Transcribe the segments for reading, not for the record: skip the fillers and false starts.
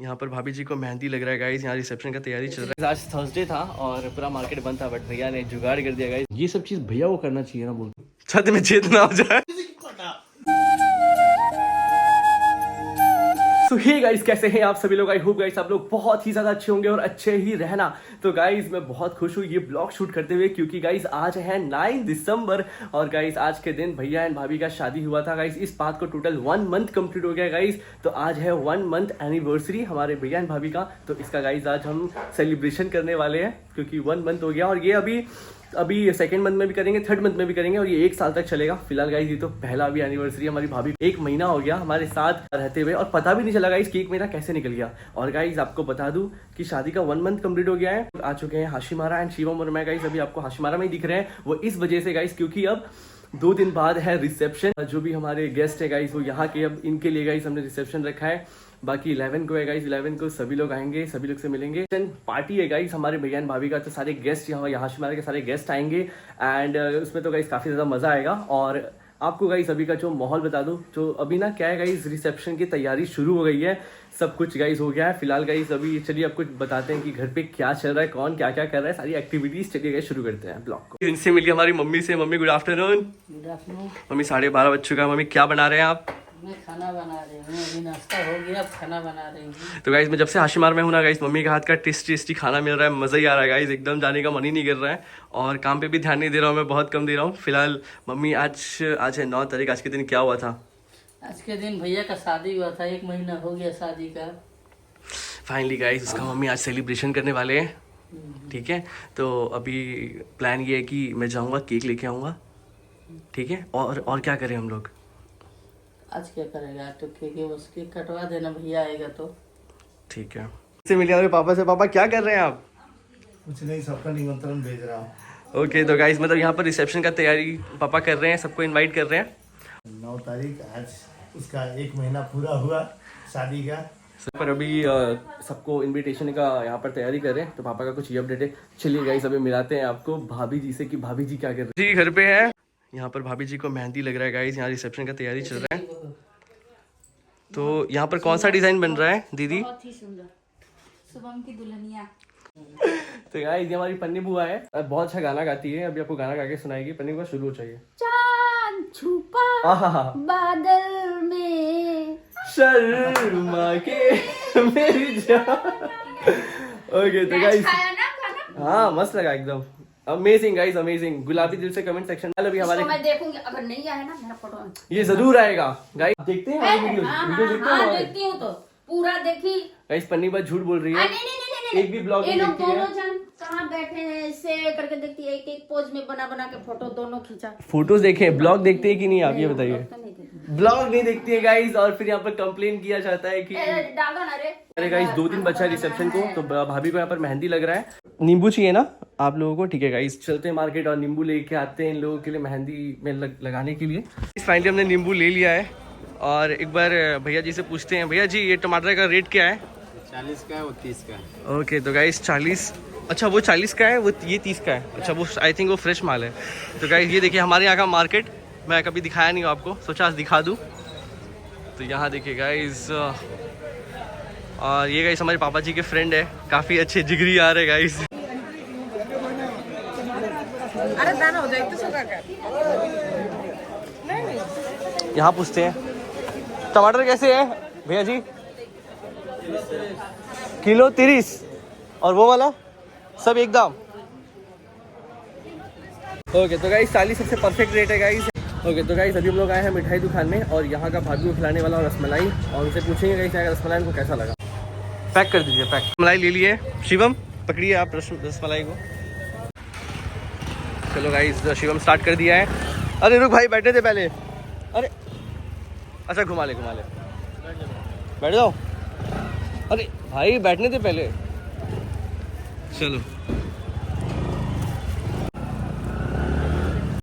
यहाँ पर भाभी जी को मेहंदी लग रहा है गाइस, यहाँ रिसेप्शन का तैयारी चल रहा है। आज थर्सडे था और पूरा मार्केट बंद था, बट भैया ने जुगाड़ कर दिया गाइस। ये सब चीज भैया को करना चाहिए ना, बोलते छत में छेद ना हो जाए। तो हे गाइस, कैसे हैं आप सभी लोग? आई होप गाइस आप लोग बहुत ही ज्यादा अच्छे होंगे और अच्छे ही रहना। तो गाइस मैं बहुत खुश हूँ ये ब्लॉग शूट करते हुए, क्योंकि गाइस आज है 9 दिसंबर और गाइस आज के दिन भैया एंड भाभी का शादी हुआ था गाइस। इस बात को टोटल 1 मंथ कंप्लीट हो गया गाइस। तो आज है 1 मंथ एनिवर्सरी हमारे भैया एंड भाभी का। तो इसका गाइस आज हम सेलिब्रेशन करने वाले हैं, क्योंकि 1 मंथ हो गया और ये अभी सेकंड मंथ में भी करेंगे, थर्ड मंथ में भी करेंगे और ये 1 साल तक चलेगा। फिलहाल गाइस ये तो पहला भी एनिवर्सरी हमारी भाभी 1 महीना हो गया हमारे साथ रहते हुए और पता भी नहीं चला गाइस कि 1 महीना कैसे निकल गया। और गाइस आपको बता दूं कि शादी का 1 मंथ कंप्लीट हो गया है। आ चुके हैं हाशिमारा एंड शिवम और मैं गाइस अभी आपको हाशिमारा में ही दिख रहे हैं। वो इस वजह से गाइस क्योंकि अब 2 दिन बाद है रिसेप्शन। जो भी हमारे गेस्ट है गाइस वो यहाँ के, अब इनके लिए गाइस हमने रिसेप्शन रखा है। बाकी 11 को है गाइस, 11 को सभी लोग आएंगे, सभी लोग से मिलेंगे। पार्टी है गाइस हमारे भैया एंड भाभी का, तो सारे गेस्ट यहाँ हमारे के सारे गेस्ट आएंगे एंड उसमें तो गाइस काफी ज्यादा मजा आएगा। और आपको गाइस अभी का जो माहौल बता दूं, जो अभी ना क्या है गाइस, रिसेप्शन की तैयारी शुरू हो गई है, सब कुछ गाइस हो गया है। फिलहाल गाइस अभी चलिए आपको बताते हैं कि घर पे क्या चल रहा है, कौन क्या क्या कर रहा है, सारी एक्टिविटीज। चलिए गाइस शुरू करते हैं ब्लॉग को। इनसे मिली हमारी मम्मी से। Mummy good afternoon. Good afternoon. Mummy 12:30 बज चुका है। मम्मी क्या बना रहे हैं आप? मैं खाना बना रही हूँ, अभी नाश्ता हो गया, अब खाना बना रही हूँ। तो गाइस मैं जब से हाशिमार में हूँ ना गाइस, मम्मी के हाथ का टेस्टी खाना मिल रहा है, मजा ही आ रहा है गाइस, एकदम जाने का मन ही नहीं कर रहा है। और काम पे भी ध्यान नहीं दे रहा हूँ मैं, बहुत कम दे रहा हूँ। फिलहाल मम्मी आज है 9 तारीख, आज के दिन क्या हुआ था? आज के दिन भैया का शादी हुआ था, 1 महीना हो गया शादी का। फाइनली गाइस उसका मम्मी आज सेलिब्रेशन करने वाले हैं, ठीक है। तो अभी प्लान ये है कि मैं जाऊँगा, केक लेके आऊँगा, ठीक है। और क्या करें हम लोग? आज क्या करेगा? तो बस केक कटवा देना, भैया आएगा तो ठीक है। से मिले हमारे पापा से। पापा क्या कर रहे हैं आप? कुछ नहीं, सबका निमंत्रण भेज रहा हूँ। ओके तो गाइस मतलब यहाँ पर रिसेप्शन का तैयारी पापा कर रहे हैं, सबको इनवाइट कर रहे हैं। 9 तारीख आज उसका 1 महीना पूरा हुआ शादी का। पर अभी सबको इनविटेशन का यहाँ पर तैयारी कर रहे हैं, तो पापा का कुछ ये अपडेट है। चलिए गाइस अभी मिलाते हैं आपको भाभी जी से कि भाभी जी क्या कर रहे हैं। जी घर पे है, यहाँ पर भाभी जी को मेहंदी लग रहा है गाइस, यहाँ रिसेप्शन का तैयारी चल रहा है। तो यहाँ पर कौन सा डिजाइन बन रहा है दीदी? बहुत ही सुंदर, शुभम की दुल्हनिया। तो गाइस ये हमारी पन्नी बुआ है, बहुत अच्छा गाना गाती है, अभी आपको गाना गा के सुनाएगी। पन्नी बुआ शुरू हो चाहिए। चांद छुपा बादल में, शर्मा के मेरी जान। ओके तो गाइस हाँ मस्त लगा एकदम, अमेजिंग गाइस अमेजिंग। गुलाबी दिल से कमेंट सेक्शन में अभी हमारे, मैं देखूंगी, अगर नहीं आया ना मेरा फोटो ये जरूर आएगा गाइस। देखते हैं हमारी वीडियो देखते हैं हमारे? देखती हूँ तो पूरा देखी। गाइस पन्नी बात झूठ बोल रही है, नहीं, एक भी ब्लॉग ये नहीं लोग देखती है। दोनों जन कहाँ बैठे हैं ऐसे करके देखती है, एक पोज में बना के फोटो दोनों खींचा। फोटोज देखे, ब्लॉग देखते हैं कि नहीं आप ये बताइए? ब्लॉग नहीं देखती है गाइस, और फिर यहाँ पर कंप्लेन किया जाता है कि डालो ना रे। अरे गाइस 2 दिन बचा है रिसेप्शन को, तो भाभी को यहाँ पर मेहंदी लग रहा है। नींबू चाहिए ना आप लोगों को? ठीक है गाइस चलते हैं मार्केट और नींबू लेके आते हैं इन लोगों के लिए मेहंदी में लगाने के लिए। फाइनली हमने नींबू ले लिया है और एक बार भैया जी से पूछते हैं। भैया जी ये टमाटर का रेट क्या है? 40 का है, वो 30 का है। ओके तो गाइस 40, अच्छा वो 40 का है, वो ये 30 का है। अच्छा वो आई थिंक वो फ्रेश माल है। तो गाइस ये देखिए हमारे यहाँ का मार्केट, मैं कभी दिखाया नहीं हूँ आपको, सोचा आज दिखा दूँ। तो यहाँ देखिए गाइस, और ये गाइस हमारे पापा जी के फ्रेंड है, काफ़ी अच्छे जिगरी आ रहे गाइस। अरे दाना हो जाए तो सुखा कर। यहाँ पूछते हैं टमाटर कैसे है भैया जी? किलो 30, और वो वाला सब एक दाम। ओके तो गाइस 40 सबसे परफेक्ट रेट है गाइस। ओके तो गाइस अभी हम लोग आए हैं मिठाई दुकान में और यहाँ का भाभी को खिलाने वाला रसमलाई, और उनसे पूछेंगे गाइस यहाँ का रसमलाई उनको कैसा लगा। पैक कर दीजिए, पैक। मलाई ले लिए। शिवम पकड़िए आप रसमलाई को। चलो गाइस शिवम स्टार्ट कर दिया है। अरे रुक भाई, बैठे थे पहले। अरे अच्छा घुमा ले बैठ जाओ। अरे भाई बैठने थे पहले। चलो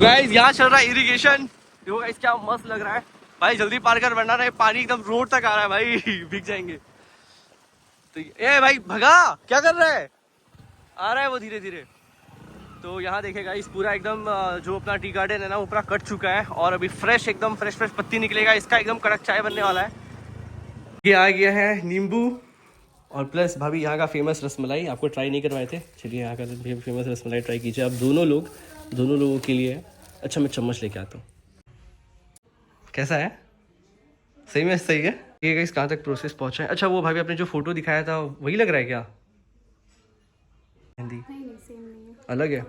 गाइस यहाँ चल रहा है इरिगेशन। देखो गाइस क्या मस्त लग रहा है भाई, जल्दी पार कर वरना रहे, पानी एकदम रोड तक आ रहा है भाई, भीग जाएंगे। तो ए भाई भगा, क्या कर रहा है? आ रहा है वो धीरे धीरे। तो यहाँ देखे गाइस पूरा एकदम जो अपना टी गार्डन है ना वो पूरा कट चुका है और अभी फ्रेश एकदम फ्रेश पत्ती निकलेगा, इसका एकदम कड़क चाय बनने वाला है। ये आ गया है नींबू, और प्लस भाभी यहाँ का फेमस रसमलाई आपको ट्राई नहीं करवाए थे, चलिए यहाँ का फेमस रसमलाई ट्राई कीजिए आप दोनों लोगों के लिए। अच्छा मैं चम्मच लेके आता हूँ। कैसा है? सही में सही है। ये गाइस कहाँ तक प्रोसेस पहुँचा है? अच्छा वो भाभी आपने जो फोटो दिखाया था वही लग रहा है क्या? हिंदी अलग है।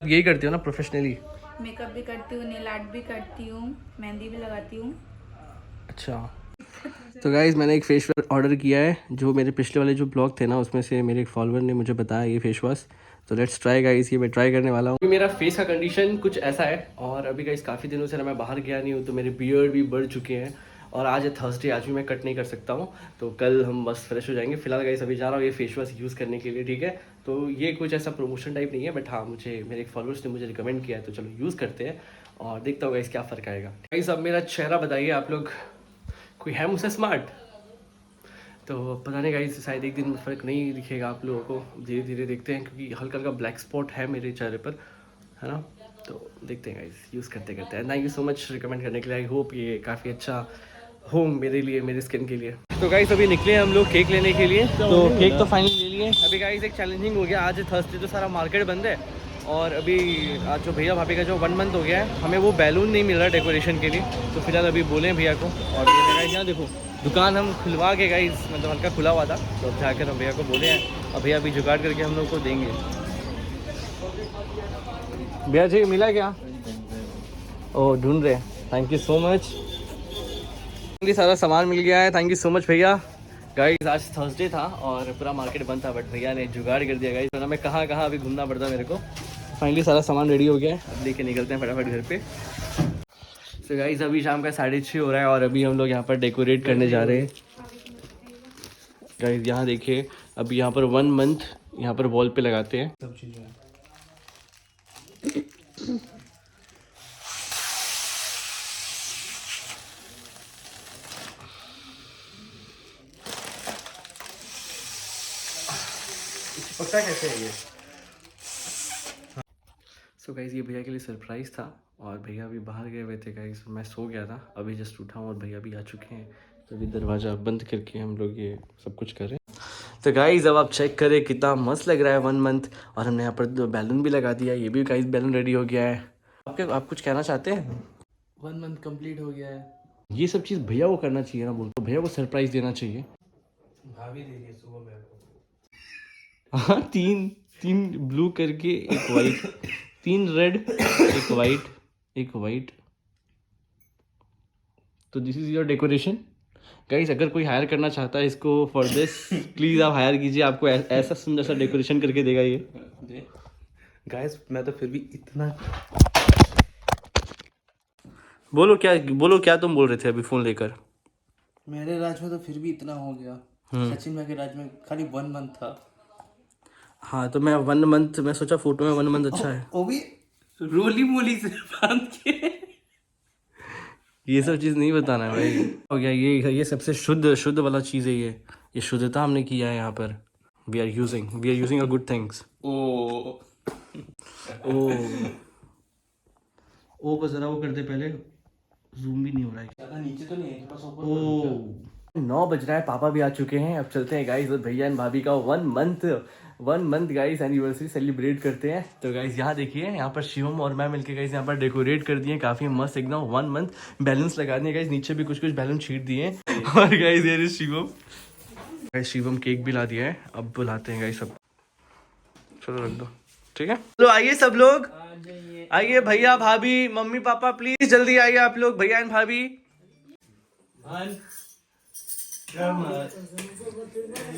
यही करती हो ना प्रोफेशनली? मेकअप भी करती हूँ, नेल आर्ट भी करती हूँ, मेहंदी भी लगाती हूँ। अच्छा तो गाइज मैंने एक फेस वॉश ऑर्डर किया है, जो मेरे पिछले वाले जो ब्लॉग थे ना उसमें से मेरे एक फॉलोअर ने मुझे बताया ये फेस वॉश। तो लेट्स ट्राई गाइस, ये मैं ट्राई करने वाला हूँ। मेरा फेस का कंडीशन कुछ ऐसा है और अभी गाइस काफ़ी दिनों से ना मैं बाहर गया नहीं हूँ, तो मेरे बियर्ड भी बढ़ चुके हैं और आज है थर्सडे, आज भी मैं कट नहीं कर सकता हूँ, तो कल हम बस फ्रेश हो जाएंगे। फिलहाल गाइस अभी जा रहा हूँ ये फेस वॉश यूज़ करने के लिए, ठीक है। तो ये कुछ ऐसा प्रमोशन टाइप नहीं है, बट हाँ मुझे मेरे एक फॉलोअर्स ने मुझे रिकमेंड किया है, तो चलो यूज़ करते हैं और देखता हूँ गाइस क्या फ़र्क आएगा। गाइस अब मेरा चेहरा बताइए आप लोग, कोई है मुझसे स्मार्ट? तो पता नहीं गाइस, शायद एक दिन में फ़र्क नहीं दिखेगा आप लोगों को, धीरे धीरे देखते हैं, क्योंकि हल्का हल्का ब्लैक स्पॉट है मेरे चेहरे पर, है ना। तो देखते हैं गाइस यूज़ करते करते हैं। Thank you so much recommend करने के लिए, आई होप ये काफ़ी अच्छा हो मेरे लिए, मेरे स्किन के लिए। तो गाइस अभी निकले हम लोग केक लेने के लिए, तो केक तो फाइनली ले लिए। अभी गाइस एक चैलेंजिंग हो गया, आज थर्सडे तो सारा मार्केट बंद है और अभी आज जो भैया भाभी का जो 1 मंथ हो गया है, हमें वो बैलून नहीं मिल रहा डेकोरेशन के लिए, तो फिलहाल अभी बोले भैया को। और ये गाइस यहाँ देखो दुकान हम खुलवा के गाइस, मतलब हल्का खुला हुआ था, तो अब जाकर हम भैया को बोले हैं, अब भैया अभी जुगाड़ करके हम लोग को देंगे। भैया जी मिला क्या? ओ ढूंढ रहे हैं, थैंक यू सो मच। सारा सामान मिल गया है, थैंक यू सो मच भैया। गाइस आज थर्सडे था और पूरा मार्केट बंद था, बट भैया ने जुगाड़ कर दिया गाइस, वरना मैं कहाँ अभी घूमना पड़ता मेरे को। फाइनली सारा सामान रेडी हो गया है, अब लेके निकलते हैं फटाफट घर पे। तो गाइस अभी शाम का 6:30 हो रहा है और अभी हम लोग यहाँ पर डेकोरेट करने जा रहे हैं। गाइस यहाँ देखिए, अभी यहाँ पर 1 मंथ यहाँ पर वॉल पे लगाते हैं सब चीज़ें। पक्का कैसे है ये? सो गाइस ये भैया के लिए सरप्राइज़ था और भैया अभी बाहर गए हुए थे गाइस, मैं सो गया था, अभी जस्ट उठा हूँ और भैया भी आ चुके हैं, तो अभी दरवाज़ा बंद करके हम लोग ये सब कुछ कर रहे हैं। तो गाइस अब आप चेक करें कितना मस्त लग रहा है 1 मंथ, और हमने यहाँ पर बैलून भी लगा दिया, ये भी गाइस बैलून रेडी हो गया है। आप कुछ कहना चाहते हैं? 1 मंथ कंप्लीट हो गया है। ये सब चीज़ भैया को करना चाहिए ना, बोल तो भैया को सरप्राइज़ देना चाहिए। भाभी दे रही है सुबह मेरे को। हाँ तीन ब्लू करके एक वाइट, 3 रेड एक वाइट। तो this is your decoration guys. अगर कोई हायर करना चाहता है इसको फॉर दिस, प्लीज आप हायर कीजिए, आपको ऐसा सुंदर सा डेकोरेशन करके देगा ये गाइस। मैं तो फिर भी इतना बोलो क्या तुम बोल रहे थे अभी फोन लेकर? मेरे राज में तो फिर भी इतना हो गया, सचिन भाई के राज में खाली 1 मंथ था। हाँ तो मैं 1 मंथ, मैं सोचा फोटो में 1 मंथ अच्छा है, वो भी रोली मोली से बांध के। ये सब चीज़ नहीं बताना है भाई। हो गया ये सबसे शुद्ध वाला चीज़ है ये शुद्धता हमने किया है यहाँ पर। We are using a good things. ओ बस जरा वो करते पहले, जूम भी नहीं हो रहा है, ज्यादा नीचे तो नहीं है, बस ऊपर। ओ 9 बज रहा है, पापा भी आ चुके हैं, अब चलते हैं गाइस भैया एंड भाभी का 1 मंथ गाइस एनिवर्सरी सेलिब्रेट करते हैं। तो गाइस यहाँ देखिए, यहाँ पर शिवम और मैं मिलके गाइस यहाँ पर डेकोरेट कर दिए काफी मस्त एकदम 1 मंथ। बैलून्स लगा दिए गाइस, नीचे भी कुछ बैलून छीट दिए और गाइस ये शिवम केक भी ला दिया है, अब बुलाते हैं गाइस सब। चलो रख दो, ठीक है। तो आइए सब लोग, आइए भैया भाभी मम्मी पापा प्लीज जल्दी आइए आप लोग, भैया एंड भाभी।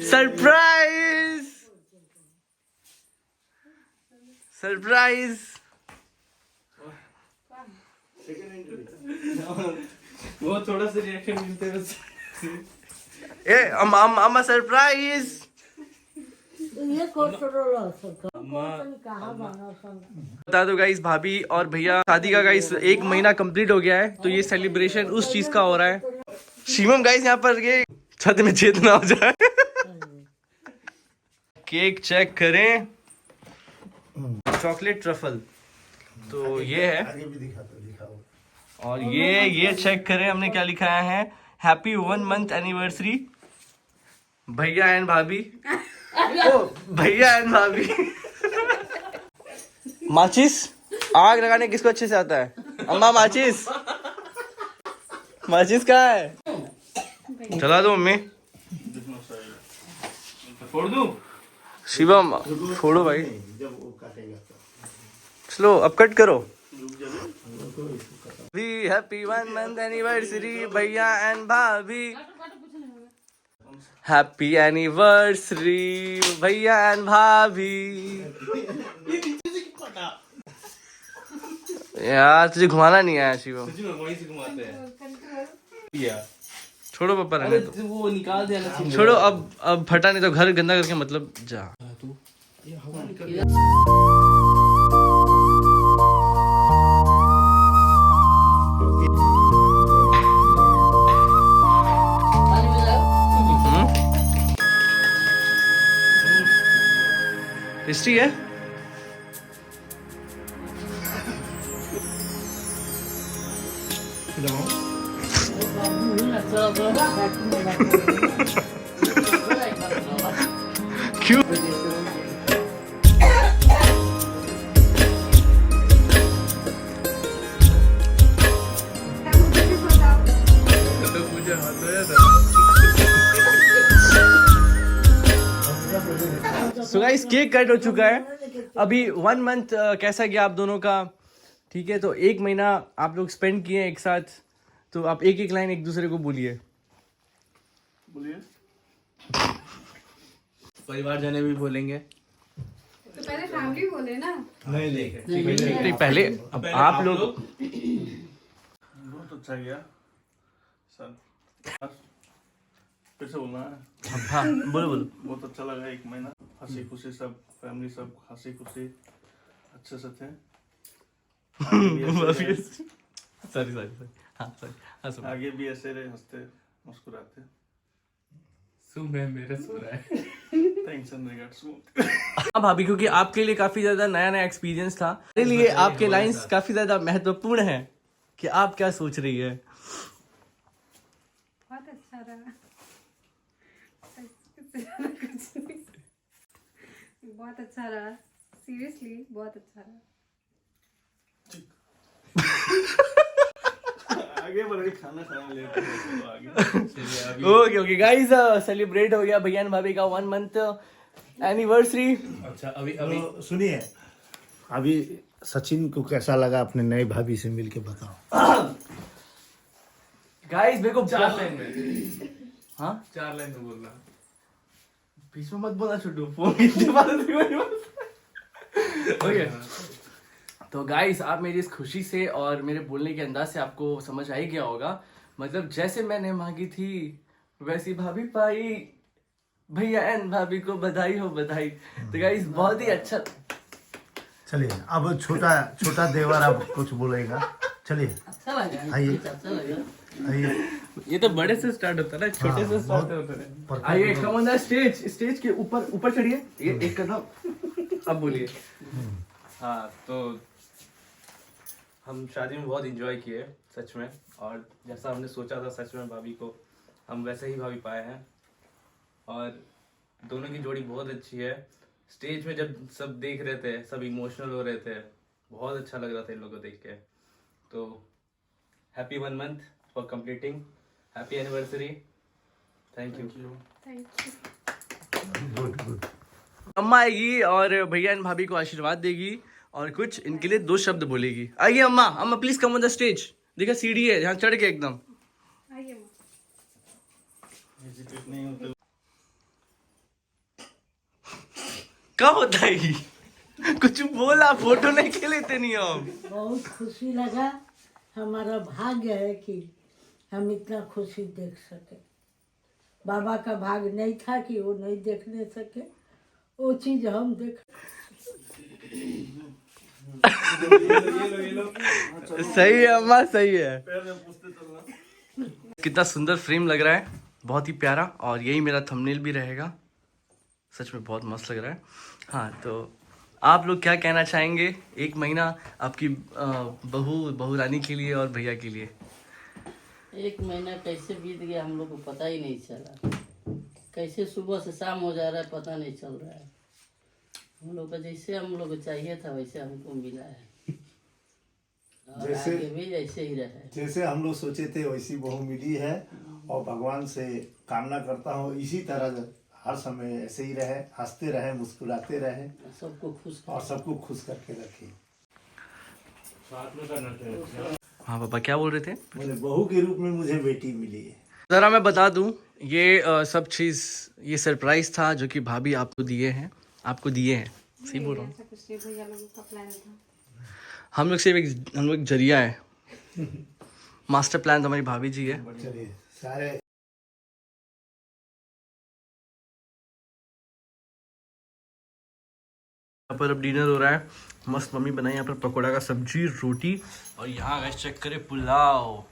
सरप्राइज वो थोड़ा सा रिएक्शन मिलते हैं। अम्मा सरप्राइज। बता दो गाइस, भाभी और भैया शादी का गाइस 1 महीना कंप्लीट हो गया है, तो ये सेलिब्रेशन उस चीज का हो रहा है। शिवम गाइस यहाँ पर ये छत में छेद ना हो जाए। केक चेक करें, चॉकलेट ट्रफल, तो ये है। आगे भी दिखाओ। और ये चेक करें हमने क्या लिखा है, हैप्पी 1 मंथ एनिवर्सरी भैया एंड भाभी। ओ भैया एंड भाभी। माचिस आग लगाने किसको अच्छे से आता है? अम्मा माचिस, माचिस कहाँ है? चला दो मम्मी। फोड़ दूं? शिवम फोड़ो भाई। जब वो काटेगा तो चलो अब कट करो। हैप्पी 1 मंथ एनिवर्सरी भैया एंड भाभी। हैप्पी एनिवर्सरी भैया एंड भाभी। यार तुझे घुमाना नहीं आया शिवम। वहीं से घुमाते हैं। छोड़ो पापा रहने दो। वो निकाल दिया ना। छोड़ो अब फटा नहीं तो घर गंदा करके मतलब जा। टेस्टी है। क्यों? सो गाइस केक कट हो चुका है। अभी 1 मंथ कैसा गया आप दोनों का? ठीक है, तो 1 महीना आप लोग स्पेंड किए एक साथ, तो आप एक एक लाइन एक दूसरे को बोलिए। परिवार जाने भी बोलेंगे। तो पहले फैमिली बोले ना। नहीं पहले अब आप लोग। बहुत अच्छा गया सर। फिर से बोलना है। हाँ बोलो बोलो। बहुत अच्छा लगा 1 महीना, हंसी खुशी सब फैमिली सब हंसी खुशी अच्छे से थे। सॉरी हाँ सॉरी आगे भी ऐसे रहे, हंसते मुस्कुराते। मेरा सो रहा है। Tension regards. हाँ भाभी, क्योंकि आपके लिए काफी ज्यादा नया एक्सपीरियंस था, मेरे लिए आपके लाइंस काफी ज्यादा महत्वपूर्ण है कि आप क्या सोच रही है। बहुत अच्छा रहा। बहुत अच्छा रहा, सीरियसली बहुत अच्छा रहा। आगे बढ़ के खाना लेते हैं तो आगे। ओके गाइस, सेलिब्रेट हो गया भैया भाभी का 1 मंथ एनिवर्सरी। अच्छा अभी तो सुनिए, अभी सचिन को कैसा लगा अपने नए भाभी से मिलके बताओ। गाइस मेरे को 4 लाइन में। हाँ 4 लाइन में बोलना। बीच में मत बोला छोटू, फोन। ओके तो गाइस, आप मेरी इस खुशी से और मेरे बोलने के अंदाज से आपको समझ आ ही गया होगा। मतलब जैसे मैंने मांगी थी वैसी भाभी पाई। भैया एंड भाभी को बधाई हो बधाई। तो गाइस बहुत ही अच्छा। चलिए अब छोटा देवर अब कुछ बोलेगा। चलिए आइए आइए। ये तो बड़े से स्टार्ट होता है ना, छोटे से स्टार्ट होता है। आइए कम ऑन द स्टेज के ऊपर चढ़िए। ये एक कदम अब बोलिए। हाँ तो हम शादी में बहुत एंजॉय किए सच में, और जैसा हमने सोचा था सच में भाभी को हम वैसे ही भाभी पाए हैं। और दोनों की जोड़ी बहुत अच्छी है। स्टेज में जब सब देख रहे थे, सब इमोशनल हो रहे थे, बहुत अच्छा लग रहा था इन लोगों को देख के। तो happy 1 month for completing, happy anniversary. Thank you. Good. अम्मा आएगी और भैया एंड भाभी को आशीर्वाद देगी और कुछ इनके लिए 2 शब्द बोलेगी। आइए अम्मा please come on the stage. देखा सीढ़ी है, यहाँ चढ़ के एकदम। आइए क्या होता है ये? कुछ बोला, फोटो नहीं के लेते नहीं हम। बहुत खुशी लगा। हमारा भाग्य है कि हम इतना खुशी देख सके। बाबा का भाग्य नहीं था कि वो नहीं देखने सके, वो चीज हम देख। सही है अम्मा, सही है। कितना सुंदर फ्रेम लग रहा है, बहुत ही प्यारा। और यही मेरा थंबनेल भी रहेगा। सच में बहुत मस्त लग रहा है। हाँ तो आप लोग क्या कहना चाहेंगे 1 महीना आपकी बहू रानी के लिए और भैया के लिए? 1 महीना कैसे बीत गया हम लोग को पता ही नहीं चला। कैसे सुबह से शाम हो जा रहा है पता नहीं चल रहा है। हम लोग का जैसे हम लोग को चाहिए था वैसे हमको मिला है, और जैसे- आगे भी ऐसे ही रहे। जैसे हम लोग सोचे थे वैसी बहू मिली है, और भगवान से कामना करता हूँ इसी तरह हर समय ऐसे ही रहे, हंसते रहे, मुस्कुराते रहे सबको खुश और सबको खुश करके रखे। हाँ पापा क्या बोल रहे थे? बोले बहू के रूप में मुझे बेटी मिली है। ज़रा मैं बता दूं, ये सब चीज़ ये सरप्राइज था जो कि भाभी आपको दिए हैं, सही बोल रहा हूँ। हम लोग सिर्फ हम लोग जरिया है, मास्टर प्लान तो हमारी भाभी जी है। चलिए सारे यहाँ पर अब डिनर हो रहा है, मस्त मम्मी बनाई यहाँ पर पकौड़ा का सब्जी, रोटी, और यहाँ गाइस चेक करें पुलाव।